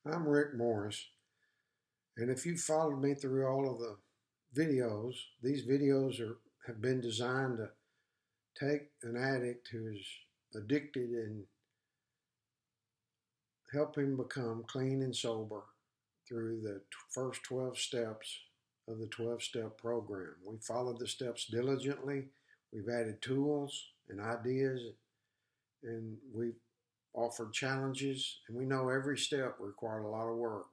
I'm Rick Morris, and if you followed me through all of the videos, these videos have been designed to take an addict who's addicted and help him become clean and sober through the first 12 steps of the 12-step program. We followed the steps diligently. We've added tools and ideas, and we've offered challenges, and we know every step required a lot of work.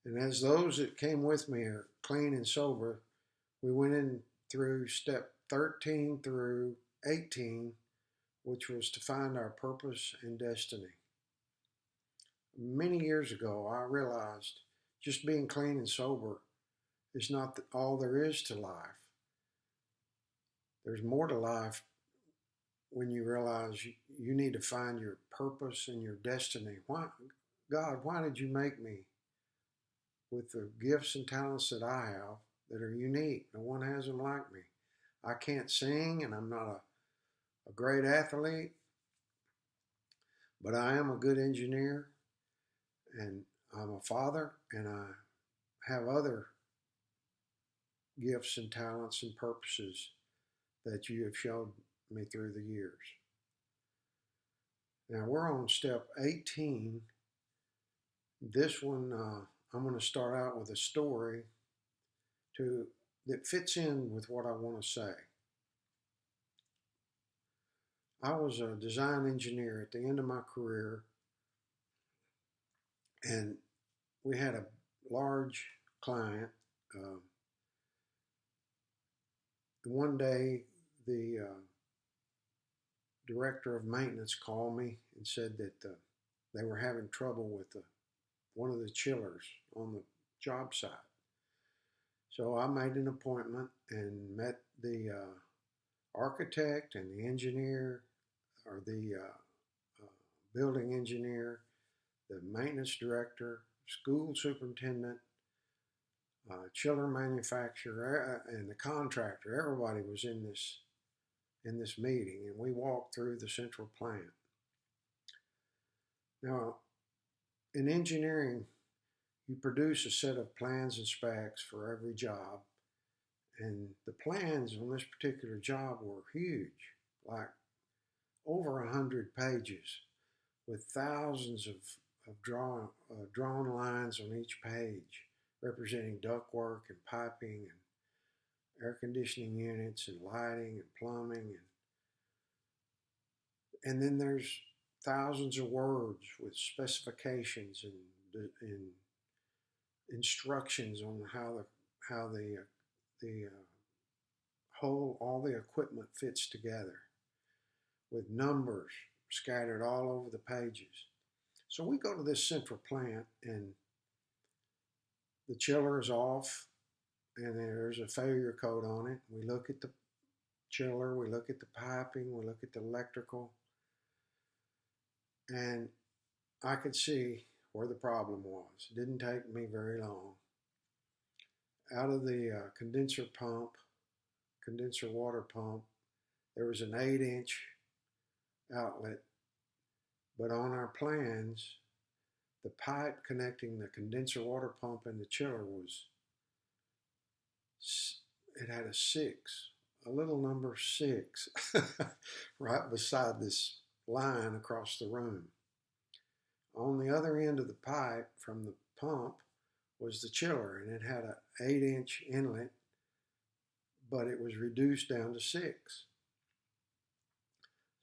And as those that came with me are clean and sober, we went in through step 13 through 18, which was to find our purpose and destiny. Many years ago, I realized just being clean and sober is not all there is to life. There's more to life when you realize you need to find your purpose and your destiny. God, why did you make me with the gifts and talents that I have that are unique? No one has them like me. I can't sing and I'm not a great athlete, but I am a good engineer and I'm a father and I have other gifts and talents and purposes that you have showed me through the years. Now we're on step 18. This one, I'm going to start out with a story that fits in with what I want to say. I was a design engineer at the end of my career, and we had a large client. One day, the director of maintenance called me and said that they were having trouble with one of the chillers on the job site. So I made an appointment and met the architect and the engineer, or the building engineer, the maintenance director, school superintendent, chiller manufacturer, and the contractor. Everybody was in this meeting, and we walked through the central plant. Now, in engineering, you produce a set of plans and specs for every job, and the plans on this particular job were huge, like over 100 pages, with thousands of drawn lines on each page, representing ductwork and piping and air conditioning units and lighting and plumbing, and then there's thousands of words with specifications and instructions on how the whole all the equipment fits together, with numbers scattered all over the pages. So we go to this central plant, and the chiller is off, and there's a failure code on it. We look at the chiller, we look at the piping, we look at the electrical, and I could see where the problem was. It didn't take me very long. Out of the condenser water pump, there was an 8-inch outlet, but on our plans, the pipe connecting the condenser water pump and the chiller it had a little number 6, right beside this line across the room. On the other end of the pipe from the pump was the chiller, and it had an 8-inch inlet, but it was reduced down to 6.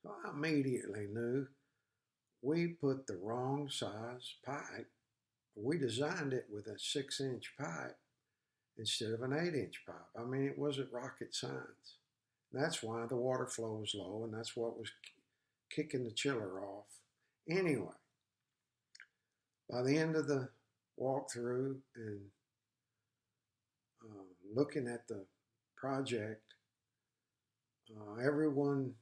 So I immediately knew we put the wrong size pipe. We designed it with a 6-inch pipe instead of an 8-inch pipe. I mean, it wasn't rocket science. That's why the water flow was low, and that's what was kicking the chiller off. Anyway, by the end of the walkthrough and looking at the project, everyone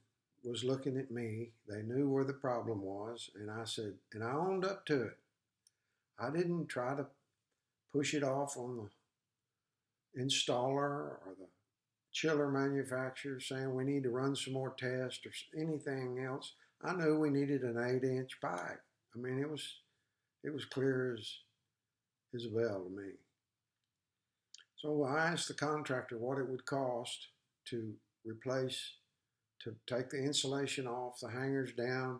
was looking at me. They knew where the problem was, and I said, and I owned up to it. I didn't try to push it off on the installer or the chiller manufacturer saying we need to run some more tests or anything else. I knew we needed an 8-inch pipe. I mean, It was clear as a bell to me. So I asked the contractor what it would cost to replace, to take the insulation off, the hangers down,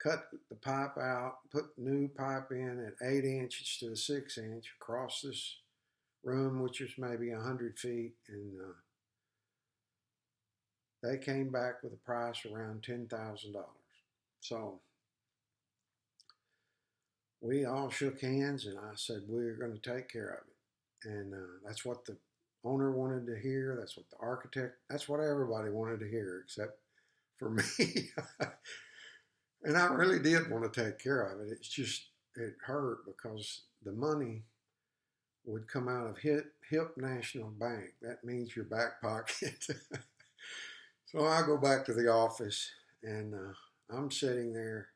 cut the pipe out, put new pipe in at 8 inches to the 6 inch across this room, which was maybe 100 feet. And they came back with a price around $10,000. So we all shook hands, and I said, we're going to take care of it. And that's what the owner wanted to hear. That's what the architect, that's what everybody wanted to hear, except for me. And I really did want to take care of it. It's just, it hurt because the money would come out of HIP National Bank. That means your back pocket. So I go back to the office, and I'm sitting there.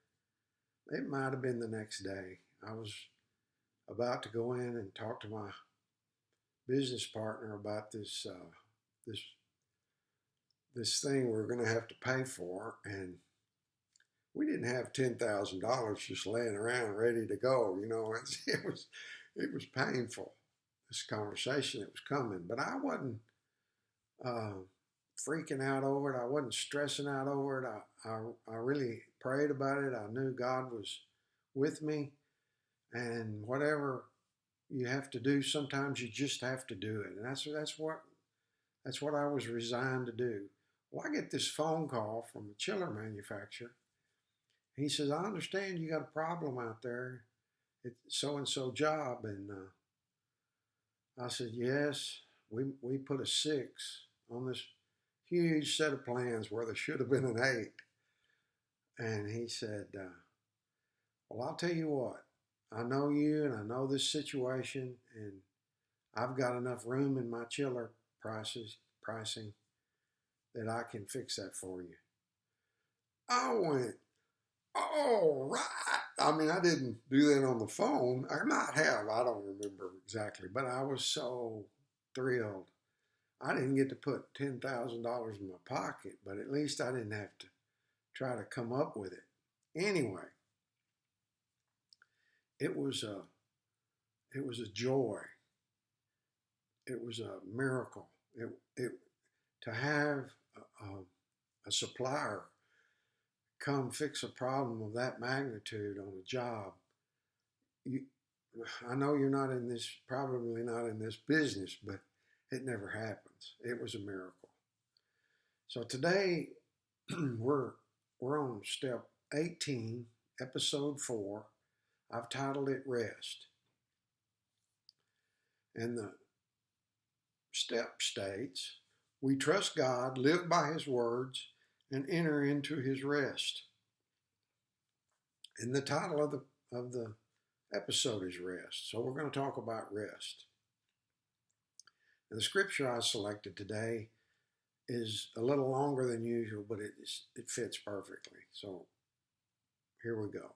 It might have been the next day. I was about to go in and talk to my business partner about this thing we're going to have to pay for, and we didn't have $10,000 just laying around ready to go. You know, it was painful, this conversation that was coming, but I wasn't freaking out over it. I wasn't stressing out over it. I really prayed about it. I knew God was with me, and whatever you have to do, sometimes you just have to do it, and that's what I was resigned to do. Well, I get this phone call from a chiller manufacturer. He says, I understand you got a problem out there. It's so-and-so job. And I said, yes, we put a 6 on this huge set of plans where there should have been an 8. And he said, well, I'll tell you what. I know you and I know this situation, and I've got enough room in my chiller pricing that I can fix that for you. I went, all right. I mean, I didn't do that on the phone. I might have. I don't remember exactly. But I was so thrilled. I didn't get to put $10,000 in my pocket, but at least I didn't have to try to come up with it. Anyway, it was a joy. It was a miracle. To have a supplier come fix a problem of that magnitude on a job. I know you're not in this, probably not in this business, but it never happens. It was a miracle. So today we're on step 18, episode 4. I've titled it Rest. And the step states, we trust God, live by his words, and enter into his rest. And the title of the episode is Rest. So we're going to talk about rest. And the scripture I selected today is a little longer than usual, but it fits perfectly. So here we go.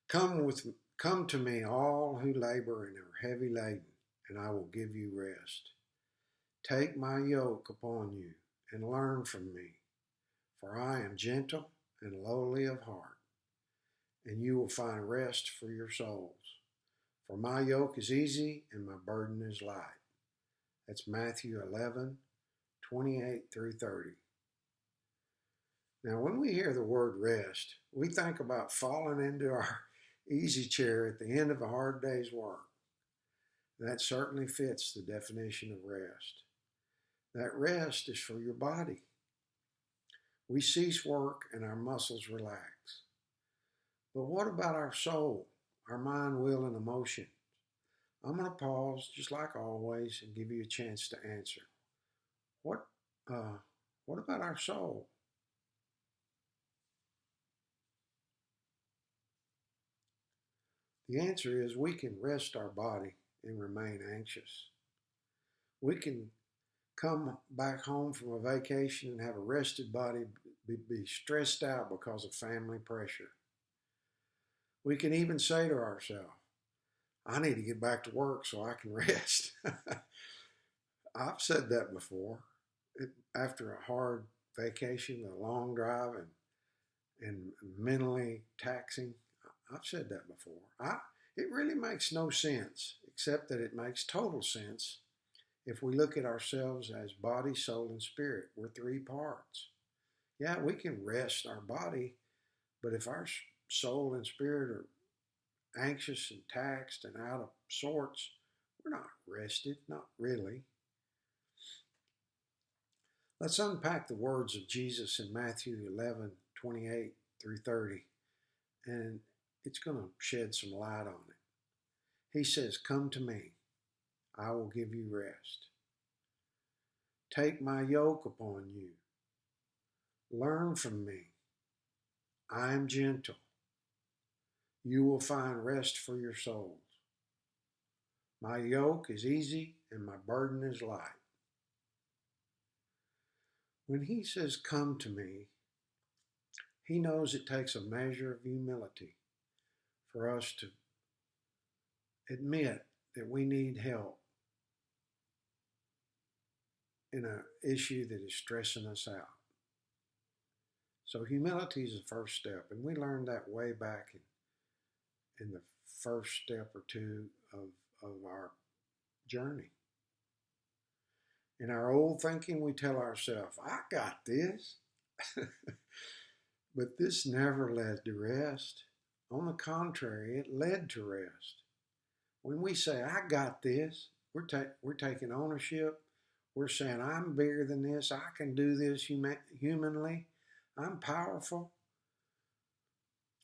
Come to me, all who labor and are heavy laden, and I will give you rest. Take my yoke upon you and learn from me, for I am gentle and lowly of heart, and you will find rest for your souls. For my yoke is easy and my burden is light. That's Matthew 11, 28 through 30. Now, when we hear the word rest, we think about falling into our easy chair at the end of a hard day's work. That certainly fits the definition of rest. That rest is for your body. We cease work and our muscles relax. But what about our soul, our mind, will, and emotion? I'm going to pause, just like always, and give you a chance to answer. What about our soul? The answer is we can rest our body and remain anxious. We can come back home from a vacation and have a rested body be stressed out because of family pressure. We can even say to ourselves, I need to get back to work so I can rest. I've said that before. After a hard vacation, a long drive, and mentally taxing, I've said that before. It really makes no sense, except that it makes total sense if we look at ourselves as body, soul, and spirit. We're three parts. Yeah, we can rest our body, but if our soul and spirit are anxious and taxed and out of sorts, we're not rested, not really. Let's unpack the words of Jesus in Matthew 11:28 through 30, and it's going to shed some light on it. He says, "Come to me, I will give you rest. Take my yoke upon you. Learn from me. I am gentle. You will find rest for your souls. My yoke is easy and my burden is light." When he says, "Come to me," he knows it takes a measure of humility for us to admit that we need help in an issue that is stressing us out. So humility is the first step, and we learned that way back in the first step or two of our journey. In our old thinking, we tell ourselves, "I got this." But this never led to rest. On the contrary, it led to rest. When we say, "I got this," we're taking ownership. We're saying, "I'm bigger than this. I can do this humanly. I'm powerful."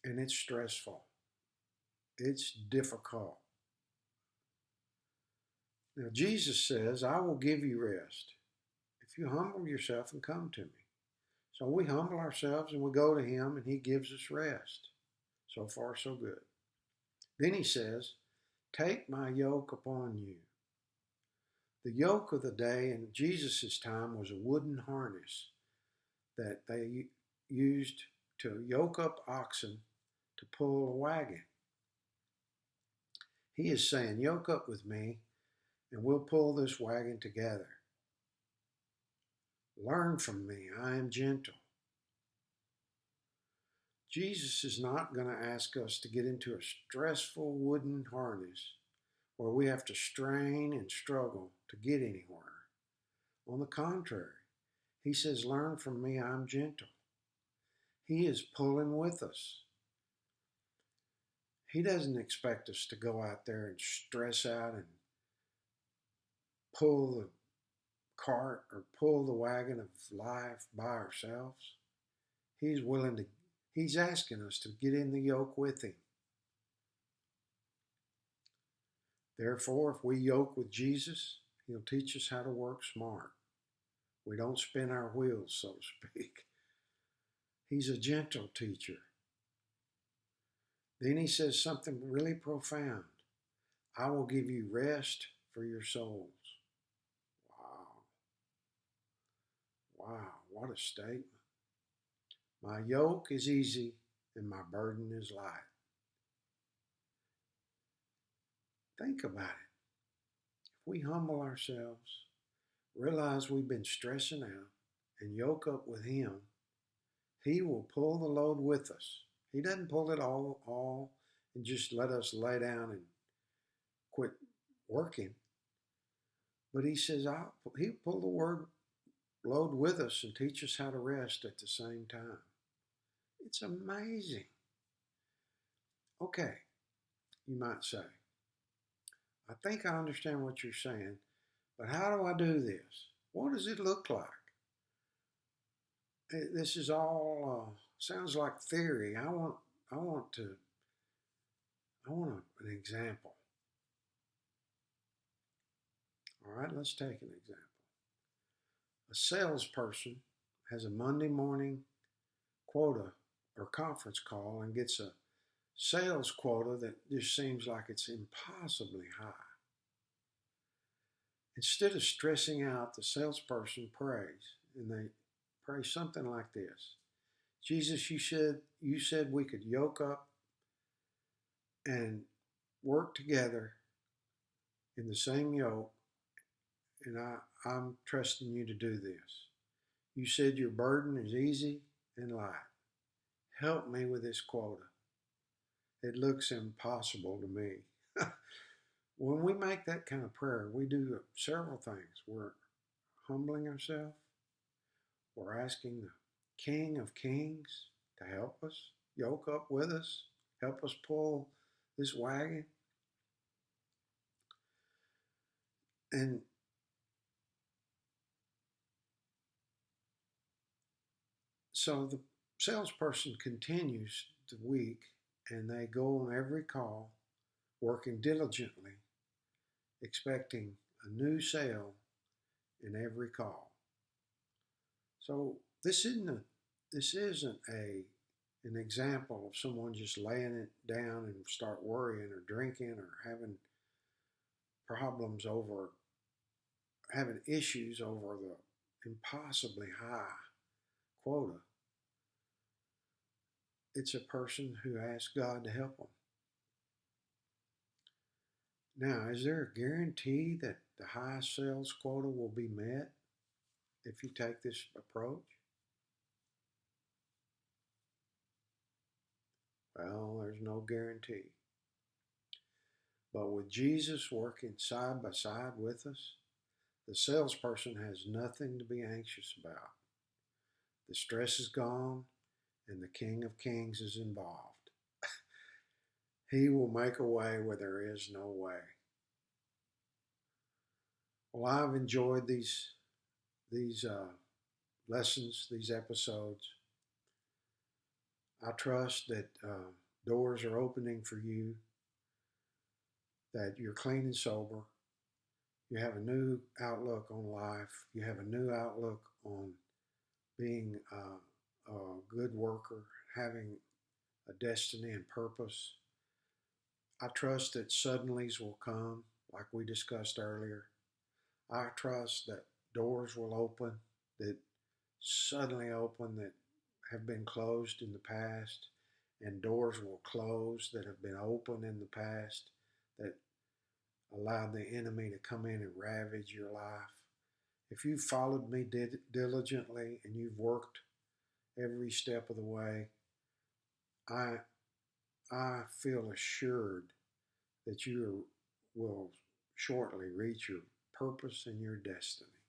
And it's stressful. It's difficult. Now, Jesus says, "I will give you rest if you humble yourself and come to me." So we humble ourselves and we go to him and he gives us rest. So far, so good. Then he says, "Take my yoke upon you." The yoke of the day in Jesus' time was a wooden harness that they used to yoke up oxen to pull a wagon. He is saying, "Yoke up with me and we'll pull this wagon together. Learn from me, I am gentle." Jesus is not going to ask us to get into a stressful wooden harness where we have to strain and struggle to get anywhere. On the contrary, he says, "Learn from me, I'm gentle." He is pulling with us. He doesn't expect us to go out there and stress out and pull the cart or pull the wagon of life by ourselves. He's asking us to get in the yoke with him. Therefore, if we yoke with Jesus, he'll teach us how to work smart. We don't spin our wheels, so to speak. He's a gentle teacher. Then he says something really profound. "I will give you rest for your souls." Wow. Wow, what a statement. My yoke is easy and my burden is light. Think about it. If we humble ourselves, realize we've been stressing out, and yoke up with him, he will pull the load with us. He doesn't pull it all and just let us lay down and quit working. But he says he'll pull the load with us and teach us how to rest at the same time. It's amazing. Okay, you might say, "I think I understand what you're saying, but how do I do this? What does it look like?" This is all sounds like theory. I want an example. All right, let's take an example. A salesperson has a Monday morning quota or conference call and gets a sales quota that just seems like it's impossibly high. Instead of stressing out, the salesperson prays, and they pray something like this: "Jesus, you said we could yoke up and work together in the same yoke, and I'm trusting you to do this. You said your burden is easy and light. Help me with this quota." It looks impossible to me. When we make that kind of prayer, we do several things. We're humbling ourselves, we're asking the King of Kings to help us, yoke up with us, help us pull this wagon. And so the salesperson continues the week and they go on every call, working diligently, expecting a new sale in every call. So this isn't an example of someone just laying it down and start worrying or drinking or having problems over having issues over the impossibly high quota. It's a person who asks God to help them. Now, is there a guarantee that the high sales quota will be met if you take this approach? Well, there's no guarantee. But with Jesus working side by side with us, the salesperson has nothing to be anxious about. The stress is gone and the King of Kings is involved. He will make a way where there is no way. Well, I've enjoyed these lessons, these episodes. I trust that doors are opening for you, that you're clean and sober. You have a new outlook on life. You have a new outlook on being a good worker, having a destiny and purpose. I trust that suddenlies will come, like we discussed earlier. I trust that doors will open, that suddenly open, that have been closed in the past, and doors will close that have been open in the past, that allowed the enemy to come in and ravage your life. If you've followed me diligently and you've worked every step of the way, I I feel assured that you will shortly reach your purpose and your destiny.